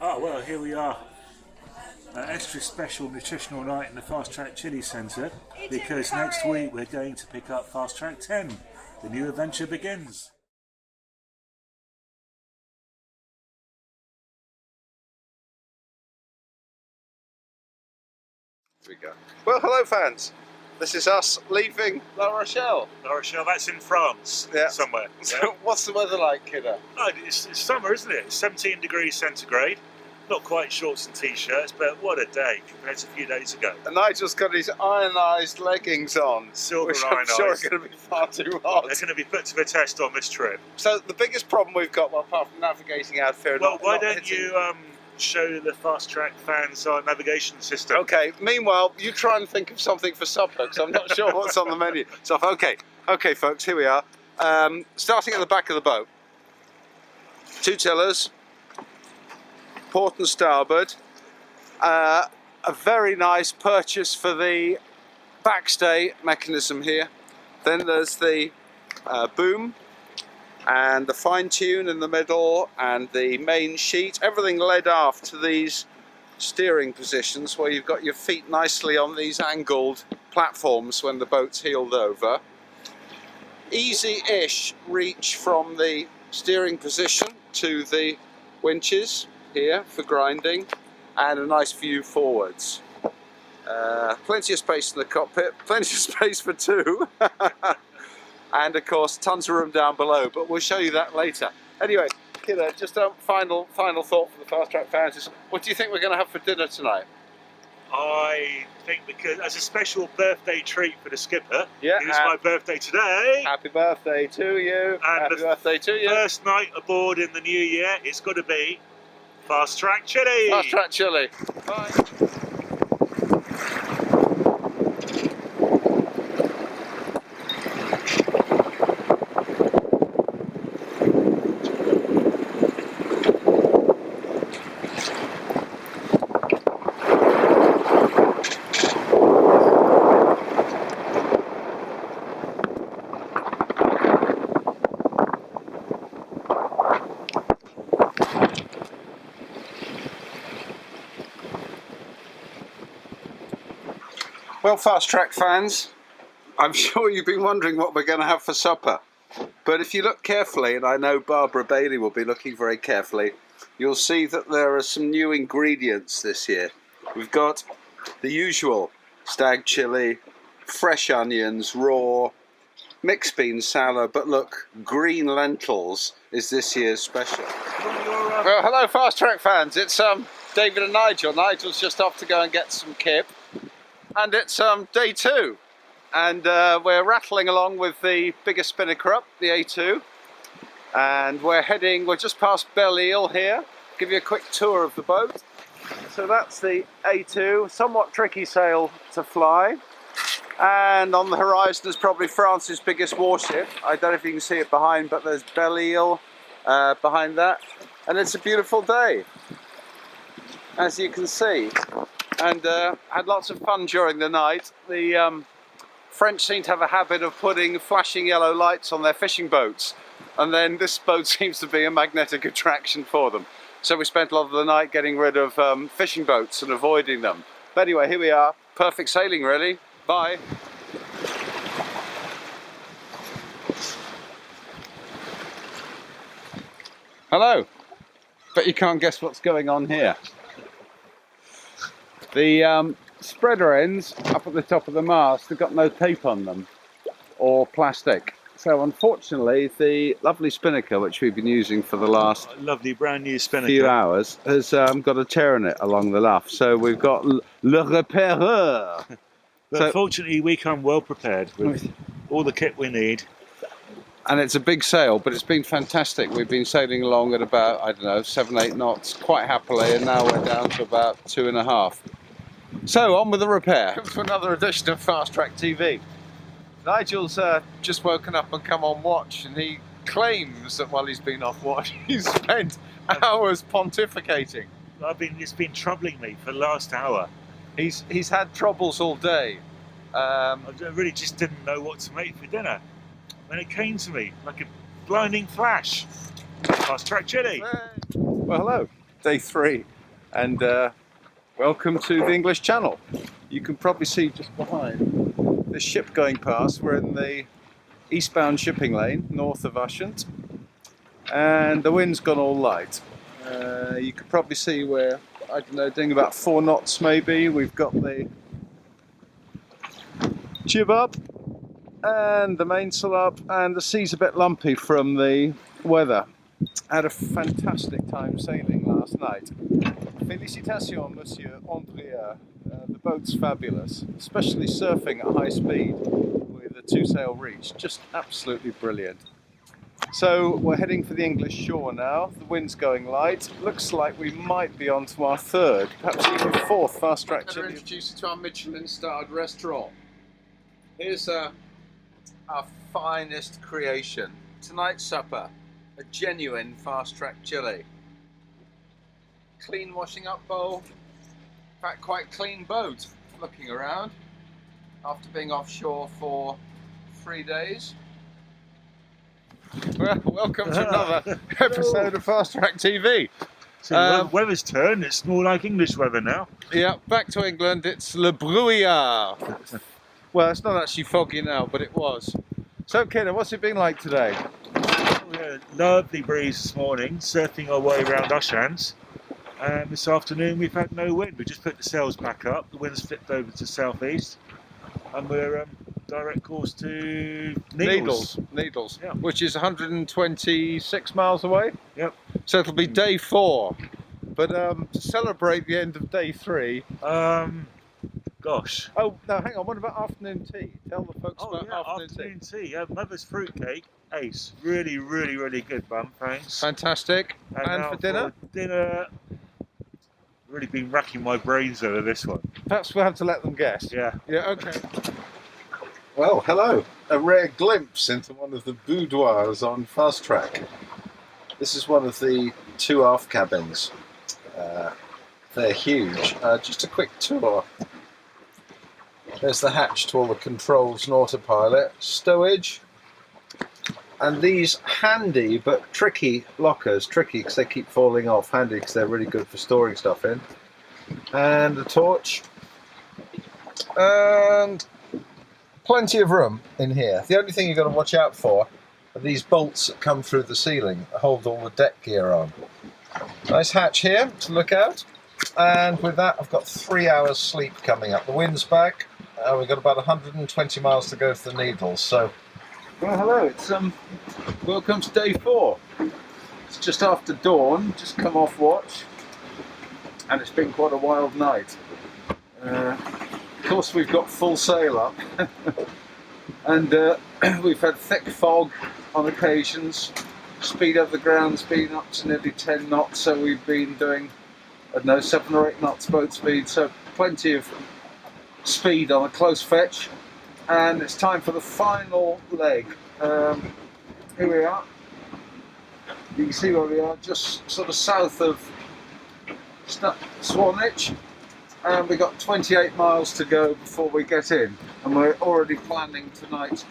Oh well, here we are. An extra special nutritional night in the Fastrak Chili Centre because next week we're going to pick up Fastrak 10. The new adventure begins. Here we go. Well, hello fans. This is us leaving La Rochelle. La Rochelle, that's in France, somewhere. So Yeah. what's the weather like, kiddo? Oh, it's summer, isn't it? It's 17 degrees centigrade. Not quite shorts and t-shirts, but what a day compared to a few days ago. And Nigel's got his ionised leggings on, Silver which I'm ionised. sure are going to be far too hot. They're going to be put to the test on this trip. So the biggest problem we've got, well, apart from navigating out here, Well, why don't you show the Fastrak fans our navigation system? Okay. Meanwhile, you try and think of something for supper because I'm not sure what's on the menu. So, okay, folks, here we are. Starting at the back of the boat. 2 tillers. Port and starboard. A very nice purchase for the backstay mechanism here. Then there's the boom and the fine tune in the middle and the main sheet. Everything led aft to these steering positions where you've got your feet nicely on these angled platforms when the boat's heeled over. Easy-ish reach from the steering position to the winches here for grinding, and a nice view forwards. Plenty of space in the cockpit, plenty of space for 2, and of course tons of room down below, but we'll show you that later. Anyway, kiddo, just a final thought for the Fastrak fans is, what do you think we're going to have for dinner tonight? I think because as a special birthday treat for the skipper, Yeah, it is my birthday today. Happy birthday to you. And Happy birthday to you. First night aboard in the new year, it's got to be Fastrak Chili. Fastrak Chili. Bye. Well, Fastrak fans, I'm sure you've been wondering what we're going to have for supper. But if you look carefully, and I know Barbara Bailey will be looking very carefully, you'll see that there are some new ingredients this year. We've got the usual stag chili, fresh onions, raw, mixed bean salad, but look, green lentils is this year's special. Well, hello Fastrak fans, it's David and Nigel. Nigel's just off to go and get some kip. And it's day 2, and we're rattling along with the bigger spinnaker up, the A2, and we're just past Belle Isle here. Give you a quick tour of the boat. So that's the A2, somewhat tricky sail to fly, and on the horizon is probably France's biggest warship. I don't know if you can see it behind, but there's Belle Isle behind that, and it's a beautiful day, as you can see. And had lots of fun during the night. The French seem to have a habit of putting flashing yellow lights on their fishing boats, and then this boat seems to be a magnetic attraction for them. So we spent a lot of the night getting rid of fishing boats and avoiding them. But anyway, here we are. Perfect sailing, really. Bye. Hello. Bet you can't guess what's going on here. The spreader ends up at the top of the mast have got no tape on them or plastic. So unfortunately the lovely spinnaker, which we've been using for the last lovely brand new spinnaker few hours, has got a tear in it along the luff. So we've got le repéreur. But fortunately we come well prepared with all the kit we need. And it's a big sail, but it's been fantastic. We've been sailing along at about, I don't know, 7-8 knots quite happily, and now we're down to about 2.5. So, on with the repair. Welcome to another edition of Fastrak TV. Nigel's just woken up and come on watch, and he claims that while he's been off watch, he's spent hours pontificating. It's been troubling me for the last hour. He's had troubles all day. I really just didn't know what to make for dinner. When it came to me, like a blinding flash. Fastrak Chili. Well, hello. Day 3 and welcome to the English Channel. You can probably see just behind the ship going past. We're in the eastbound shipping lane north of Ushant, and the wind's gone all light. You can probably see we're, I don't know, doing about 4 knots maybe. We've got the jib up and the mainsail up, and the sea's a bit lumpy from the weather. Had a fantastic time sailing last night. Félicitations, Monsieur Andrea. The boat's fabulous, especially surfing at high speed with a 2-sail reach. Just absolutely brilliant. So we're heading for the English shore now. The wind's going light. Looks like we might be on to our 3rd, perhaps even 4th Fastrak Chili. I'm introduce you to our Michelin-starred restaurant. Here's our finest creation. Tonight's supper, a genuine Fastrak chili. Clean washing up bowl. In fact, quite clean boat. Looking around after being offshore for 3 days. Well, welcome to another episode of Fastrak TV. So weather's turned, it's more like English weather now. Yeah, back to England, it's Le Brouillard. Well, it's not actually foggy now, but it was. So, Kidder, what's it been like today? We had a lovely breeze this morning, surfing our way around Ushant. And this afternoon we've had no wind. We just put the sails back up, the wind's flipped over to southeast, and we're direct course to Needles. Needles, yeah. Which is 126 miles away. Yep. So it'll be day 4. But to celebrate the end of day 3. Gosh. Oh, no, hang on. What about afternoon tea? Tell the folks about afternoon tea. Yeah, Mother's fruitcake, ace. Really, really, really good, Bum. Thanks. Fantastic. And for dinner? For dinner, really been racking my brains over this one. Perhaps we'll have to let them guess. Yeah. Yeah. Okay. Well, hello. A rare glimpse into one of the boudoirs on Fastrak. This is one of the 2 aft cabins. They're huge. Just a quick tour. There's the hatch to all the controls and autopilot, stowage, and these handy but tricky lockers. Tricky because they keep falling off, handy because they're really good for storing stuff in. And a torch. And plenty of room in here. The only thing you've got to watch out for are these bolts that come through the ceiling that hold all the deck gear on. Nice hatch here to look out. And with that, I've got 3 hours sleep coming up. The wind's back. We've got about 120 miles to go to the Needles. So, well, hello. It's welcome to day 4. It's just after dawn. Just come off watch, and it's been quite a wild night. Of course, we've got full sail up, and we've had thick fog on occasions. Speed of the ground's been up to nearly 10 knots, so we've been doing, I don't know, 7 or 8 knots boat speed. So plenty of speed on a close fetch, and it's time for the final leg. Here we are. You can see where we are, just sort of south of Swanage, and we've got 28 miles to go before we get in, and we're already planning tonight's